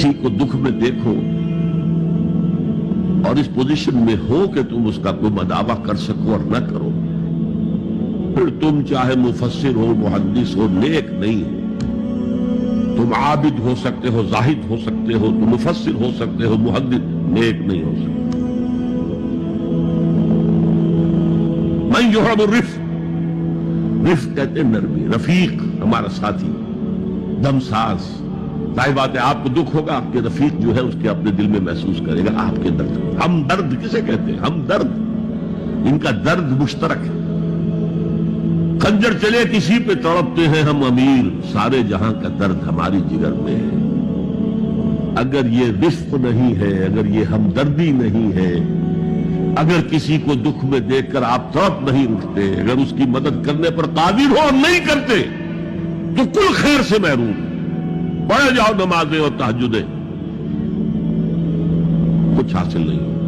کسی کو دکھ میں دیکھو اور اس پوزیشن میں ہو کہ تم اس کا کوئی مداوع کر سکو اور نہ کرو، پھر تم چاہے مفسر ہو، محدث ہو، نیک نہیں ہو۔ تم عابد ہو سکتے ہو، زاہد ہو سکتے ہو، تم مفسر ہو سکتے ہو، محدث، نیک نہیں ہو سکتے۔ من یحب الرفق، رفق کہتے ہیں نرمی، رفیق ہمارا ساتھی، دم ساز۔ ظاہر بات ہے آپ کو دکھ ہوگا، آپ کے رفیق جو ہے اس کے اپنے دل میں محسوس کرے گا آپ کے درد۔ ہم درد کسے کہتے ہیں؟ ہم درد، ان کا درد مشترک ہے۔ خنجر چلے کسی پہ تڑپتے ہیں ہم امیر، سارے جہاں کا درد ہماری جگر میں ہے۔ اگر یہ رفق نہیں ہے، اگر یہ ہمدردی نہیں ہے، اگر کسی کو دکھ میں دیکھ کر آپ تڑپ نہیں اٹھتے، اگر اس کی مدد کرنے پر قادر ہو اور نہیں کرتے تو کل خیر سے محروم۔ پڑھے جاؤ نمازیں اور تہجدیں، کچھ حاصل نہیں۔